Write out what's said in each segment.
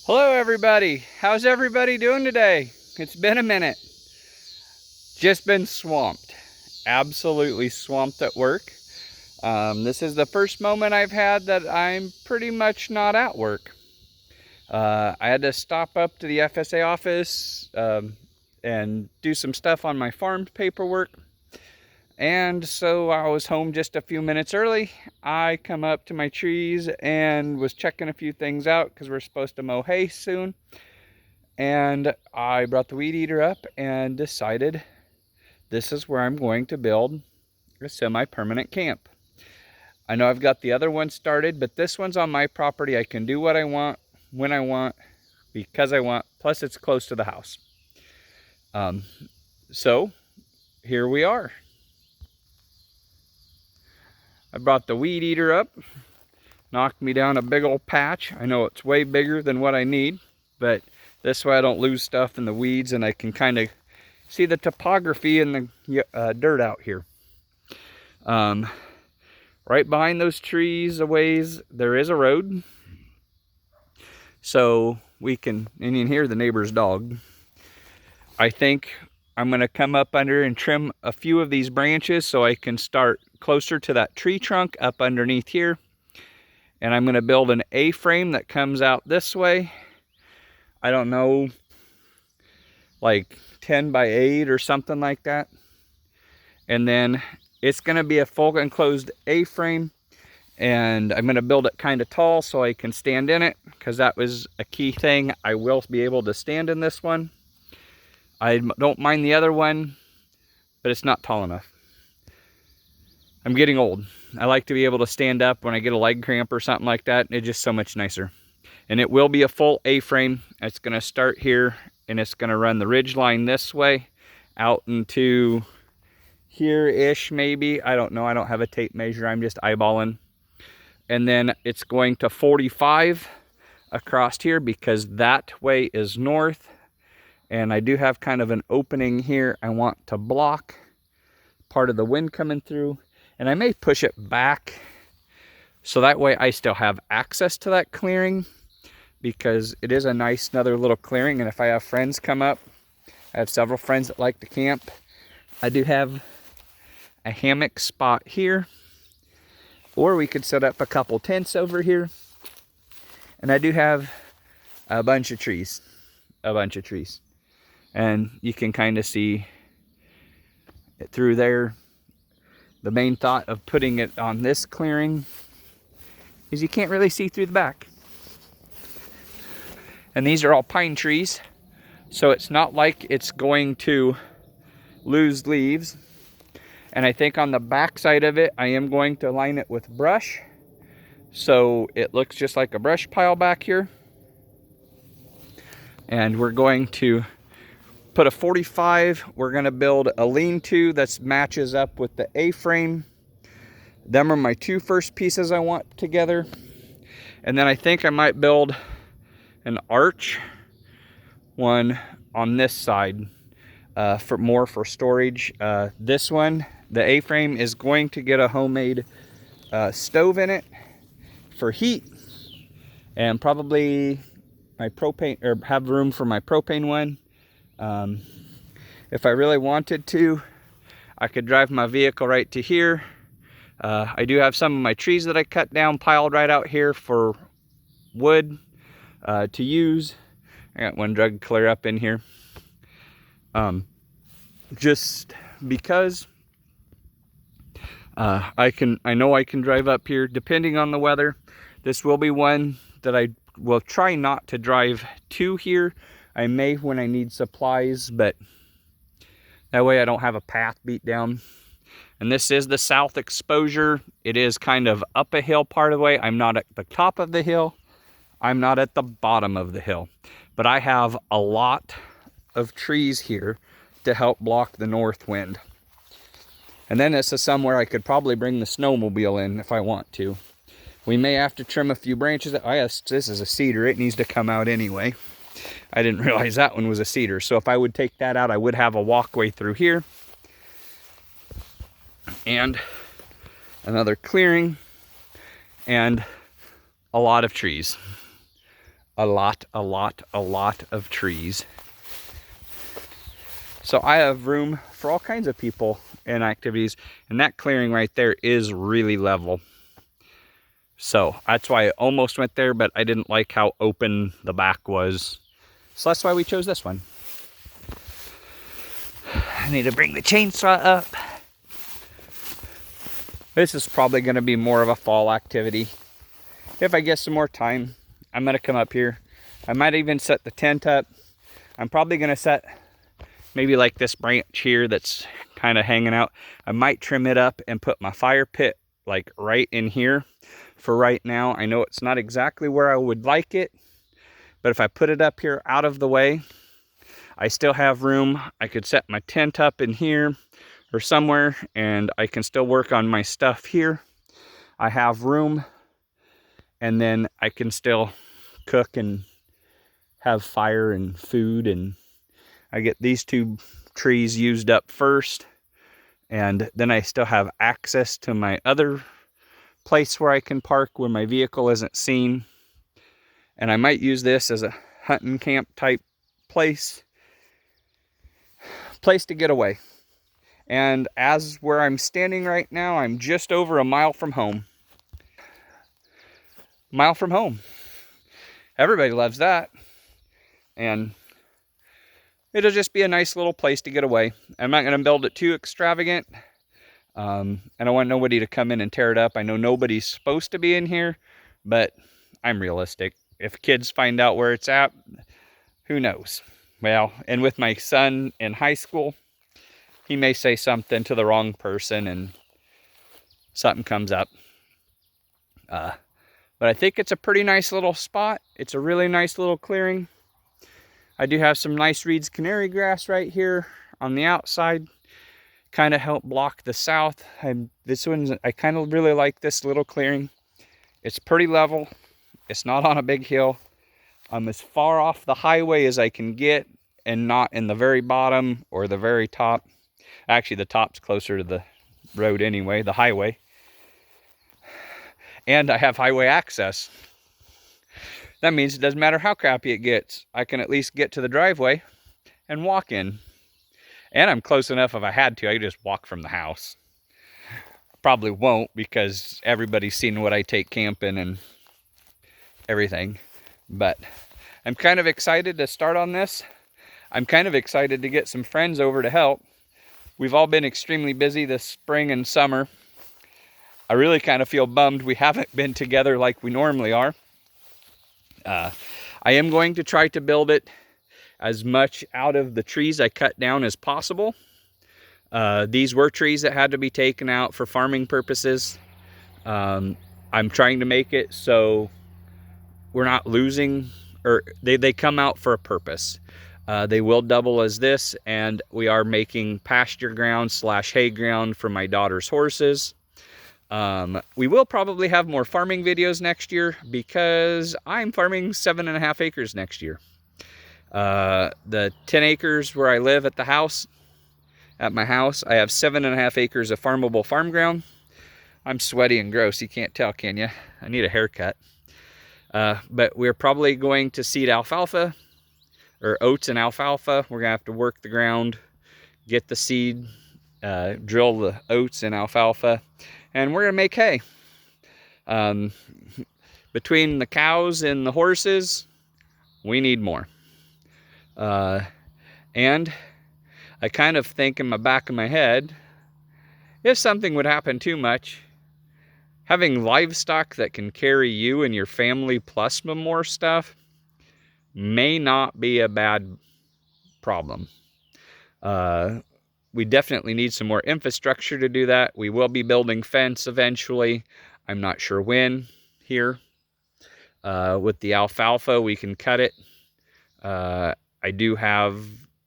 Hello everybody, how's everybody doing today? It's been a minute. Just been swamped, absolutely swamped at work. This is the first moment I've had that I'm pretty much not at work. I had to stop up to the FSA office and do some stuff on my farm paperwork. And so I was home just a few minutes early. I come up to my trees and was checking a few things out because we're supposed to mow hay soon. And I brought the weed eater up and decided this is where I'm going to build a semi-permanent camp. I know I've got the other one started, but this one's on my property. I can do what I want, when I want, because I want, plus it's close to the house. So here we are. I brought the weed eater up, knocked me down a big old patch. I know it's way bigger than what I need, but this way I don't lose stuff in the weeds and I can kind of see the topography and the dirt out here. Right behind those trees a ways, there is a road. So we can, and you can hear the neighbor's dog. I think I'm gonna come up under and trim a few of these branches so I can start closer to that tree trunk up underneath here. And I'm gonna build an A-frame that comes out this way. I don't know, like 10 by 8 or something like that. And then it's gonna be a full enclosed A-frame, and I'm gonna build it kind of tall so I can stand in it, because that was a key thing. I will be able to stand in this one. I don't mind the other one, but it's not tall enough. I'm getting old. I like to be able to stand up when I get a leg cramp or something like that. It's just so much nicer. And it will be a full A-frame. It's gonna start here and it's gonna run the ridge line this way out into here-ish maybe. I don't know, I don't have a tape measure, I'm just eyeballing. And then it's going to 45 across here because that way is north. And I do have kind of an opening here I want to block part of the wind coming through. And I may push it back so that way I still have access to that clearing, because it is a nice another little clearing. And if I have friends come up, I have several friends that like to camp. I do have a hammock spot here, or we could set up a couple tents over here. And I do have a bunch of trees, and you can kind of see it through there. The main thought of putting it on this clearing is you can't really see through the back. And these are all pine trees, so it's not like it's going to lose leaves. And I think on the back side of it, I am going to line it with brush, so it looks just like a brush pile back here. And we're going to put a 45. We're going to build a lean-to that matches up with the A-frame. Them are my two first pieces I want together. And then I think I might build an arch one on this side for storage. This one, the A-frame, is going to get a homemade stove in it for heat, and probably my propane, or have room for my propane one. If I really wanted to, I could drive my vehicle right to here. I do have some of my trees that I cut down piled right out here for wood to use. I got one drug clear up in here. Just because I know I can drive up here depending on the weather. This will be one that I will try not to drive to here. I may when I need supplies, but that way I don't have a path beat down. And this is the south exposure. It is kind of up a hill part of the way. I'm not at the top of the hill. I'm not at the bottom of the hill. But I have a lot of trees here to help block the north wind. And then this is somewhere I could probably bring the snowmobile in if I want to. We may have to trim a few branches. Oh yes, this is a cedar. It needs to come out anyway. I didn't realize that one was a cedar. So if I would take that out, I would have a walkway through here. And another clearing. And a lot of trees. a lot of trees. So I have room for all kinds of people and activities, and that clearing right there is really level. So that's why I almost went there, but I didn't like how open the back was. So that's why we chose this one. I need to bring the chainsaw up. This is probably going to be more of a fall activity. If I get some more time, I'm going to come up here. I might even set the tent up. I'm probably going to set maybe like this branch here that's kind of hanging out. I might trim it up and put my fire pit like right in here for right now. I know it's not exactly where I would like it, but if I put it up here out of the way, I still have room. I could set my tent up in here or somewhere, and I can still work on my stuff here. I have room, and then I can still cook and have fire and food, and I get these two trees used up first, and then I still have access to my other place where I can park where my vehicle isn't seen. And I might use this as a hunting camp type place to get away. And as where I'm standing right now, I'm just over a mile from home. Mile from home. Everybody loves that. And it'll just be a nice little place to get away. I'm not going to build it too extravagant. I don't want nobody to come in and tear it up. I know nobody's supposed to be in here, but I'm realistic. If kids find out where it's at, who knows? Well, and with my son in high school, he may say something to the wrong person and something comes up. But I think it's a pretty nice little spot. It's a really nice little clearing. I do have some nice Reed's canary grass right here on the outside. Kind of help block the south. I kind of really like this little clearing. It's pretty level. It's not on a big hill. I'm as far off the highway as I can get and not in the very bottom or the very top. Actually, the top's closer to the road anyway, the highway. And I have highway access. That means it doesn't matter how crappy it gets. I can at least get to the driveway and walk in. And I'm close enough if I had to, I could just walk from the house. Probably won't because everybody's seen what I take camping and everything. But I'm kind of excited to start on this. I'm kind of excited to get some friends over to help. We've all been extremely busy this spring and summer. I really kind of feel bummed we haven't been together like we normally are. I am going to try to build it as much out of the trees I cut down as possible. These were trees that had to be taken out for farming purposes. I'm trying to make it so we're not losing, or they come out for a purpose. They will double as this, and we are making pasture ground / hay ground for my daughter's horses. We will probably have more farming videos next year because I'm farming 7.5 acres next year. The 10 acres where I live at my house, I have 7.5 acres of farmable farm ground. I'm sweaty and gross. You can't tell, can you? I need a haircut. But we're probably going to seed alfalfa or oats and alfalfa. We're gonna have to work the ground, get the seed, drill the oats and alfalfa, and we're gonna make hay. Between the cows and the horses, we need more. And I kind of think in the back of my head, if something would happen too much, having livestock that can carry you and your family plus more stuff may not be a bad problem. We definitely need some more infrastructure to do that. We will be building fence eventually. I'm not sure when here. With the alfalfa, we can cut it. I do have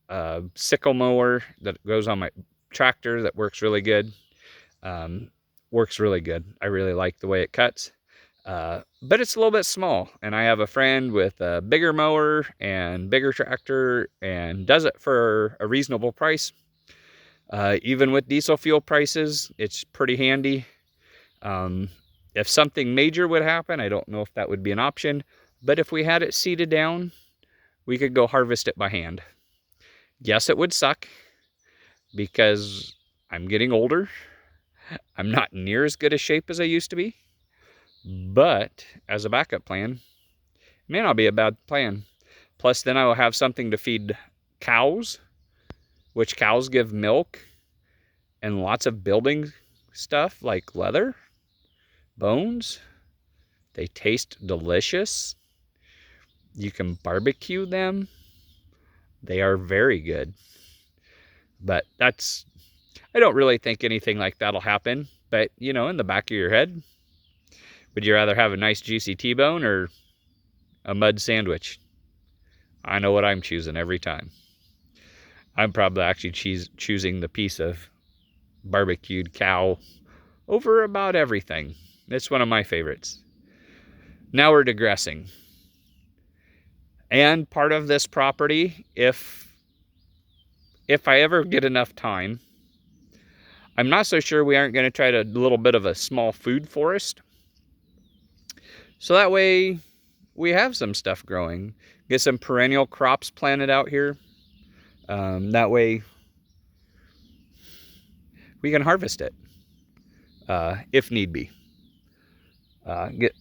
a sickle mower that goes on my tractor that works really good. I really like the way it cuts. But it's a little bit small, and I have a friend with a bigger mower and bigger tractor and does it for a reasonable price. Even with diesel fuel prices, it's pretty handy. If something major would happen, I don't know if that would be an option, But if we had it seeded down, we could go harvest it by hand. Yes, it would suck because I'm getting older. I'm not near as good a shape as I used to be. But as a backup plan, it may not be a bad plan. Plus, then I will have something to feed cows, which cows give milk and lots of building stuff like leather, bones. They taste delicious. You can barbecue them. They are very good. But I don't really think anything like that'll happen. But, you know, in the back of your head, would you rather have a nice juicy T-bone or a mud sandwich? I know what I'm choosing every time. I'm probably actually choosing the piece of barbecued cow over about everything. It's one of my favorites. Now we're digressing. And part of this property, if I ever get enough time, I'm not so sure we aren't going to try a little bit of a small food forest. So that way we have some stuff growing. Get some perennial crops planted out here. That way we can harvest it if need be.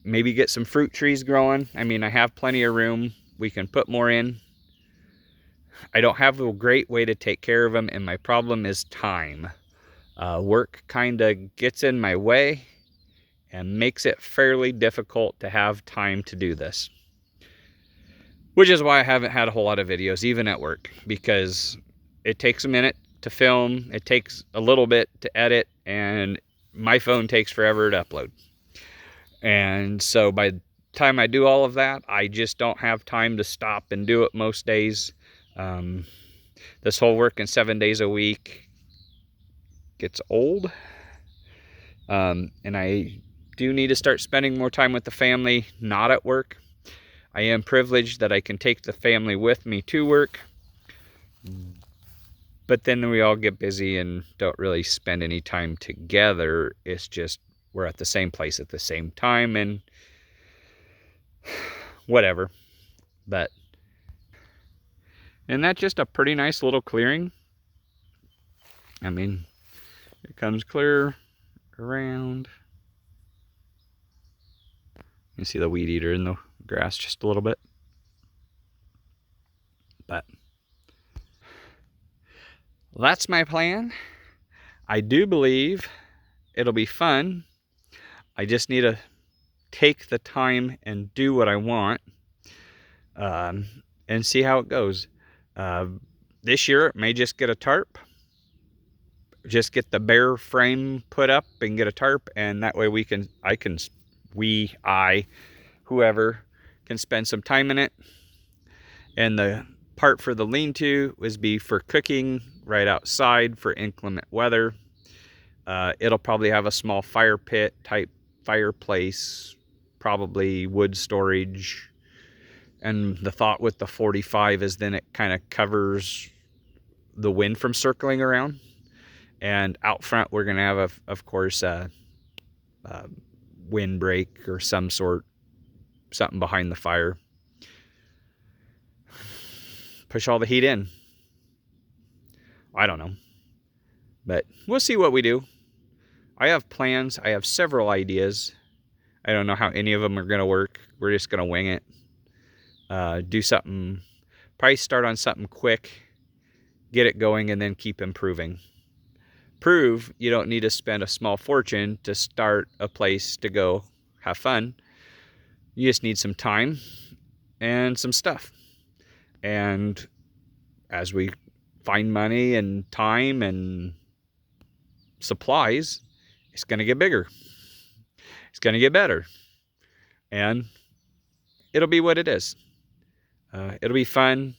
Maybe get some fruit trees growing. I mean, I have plenty of room. We can put more in. I don't have a great way to take care of them, and my problem is time. Work kind of gets in my way and makes it fairly difficult to have time to do this. Which is why I haven't had a whole lot of videos, even at work, because it takes a minute to film, it takes a little bit to edit, and my phone takes forever to upload. And so by the time I do all of that, I just don't have time to stop and do it most days. This whole working 7 days a week gets old. And I do need to start spending more time with the family, not at work. I am privileged that I can take the family with me to work. But then we all get busy and don't really spend any time together. It's just we're at the same place at the same time and whatever. And that's just a pretty nice little clearing. I mean, it comes clear around. You can see the weed eater in the grass just a little bit. But that's my plan. I do believe it'll be fun. I just need to take the time and do what I want and see how it goes. This year it may just get a tarp. Just get the bare frame put up and get a tarp, and that way whoever can spend some time in it. And the part for the lean-to is be for cooking right outside for inclement weather. It'll probably have a small fire pit type fireplace, probably wood storage. And the thought with the 45 is then it kind of covers the wind from circling around. And out front, we're going to have, of course, a windbreak or some sort, something behind the fire. Push all the heat in. I don't know. But we'll see what we do. I have plans. I have several ideas. I don't know how any of them are going to work. We're just going to wing it. Do something. Probably start on something quick. Get it going and then keep improving. Prove you don't need to spend a small fortune to start a place to go have fun. You just need some time and some stuff. And as we find money and time and supplies, it's going to get bigger. It's going to get better. And it'll be what it is. It'll be fun.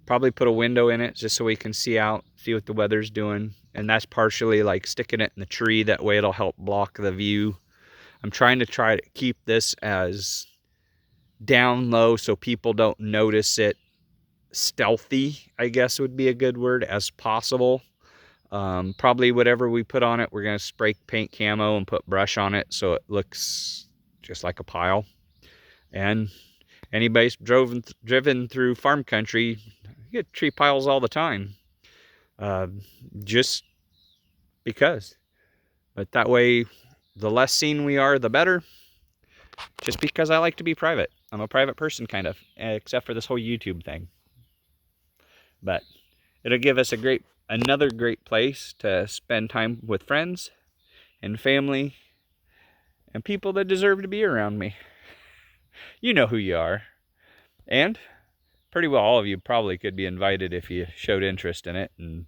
Probably put a window in it just so we can see out, see what the weather's doing. And that's partially like sticking it in the tree. That way it'll help block the view. I'm trying to keep this as down low so people don't notice it. Stealthy, I guess would be a good word, as possible. Probably whatever we put on it, we're going to spray paint camo and put brush on it so it looks just like a pile. And anybody's driven through farm country, you get tree piles all the time. Just because. But that way, the less seen we are, the better. Just because I like to be private. I'm a private person, kind of, except for this whole YouTube thing. But it'll give us another great place to spend time with friends and family and people that deserve to be around me. You know who you are. And pretty well all of you probably could be invited if you showed interest in it and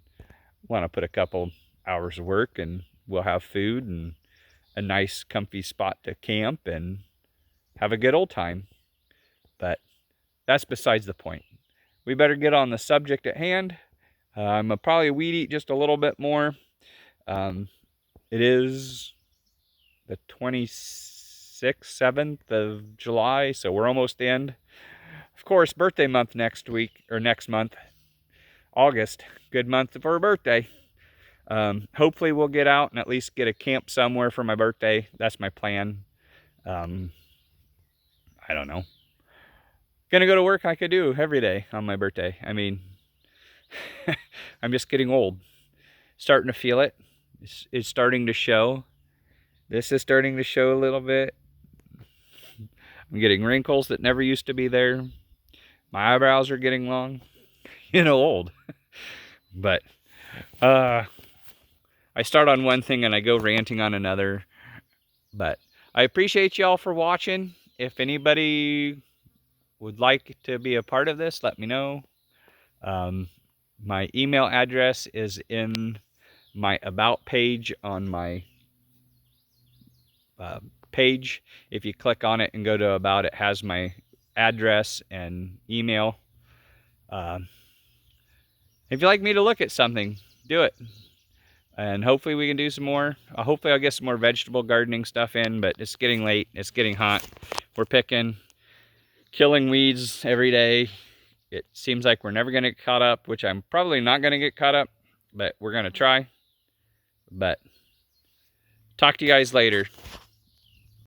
want to put a couple hours of work, and we'll have food and a nice comfy spot to camp and have a good old time. But that's besides the point. We better get on the subject at hand. I'm gonna probably weed eat just a little bit more. It is the 26th, 7th of July, so we're almost in. Of course, birthday month next week, or next month, August. Good month for a birthday. Hopefully we'll get out and at least get a camp somewhere for my birthday. That's my plan. I don't know. Gonna go to work like I do every day on my birthday. I mean, I'm just getting old. Starting to feel it. It's starting to show. This is starting to show a little bit. I'm getting wrinkles that never used to be there. My eyebrows are getting long. Old. But I start on one thing and I go ranting on another. But I appreciate y'all for watching. If anybody would like to be a part of this, let me know. My email address is in my About page on my page. If you click on it and go to About, it has my address and email. If you'd like me to look at something, do it. And hopefully we can do some more. Hopefully I'll get some more vegetable gardening stuff in, but it's getting late. It's getting hot. We're picking, killing weeds every day. It seems like we're never going to get caught up, which I'm probably not going to get caught up, but we're going to try. But talk to you guys later.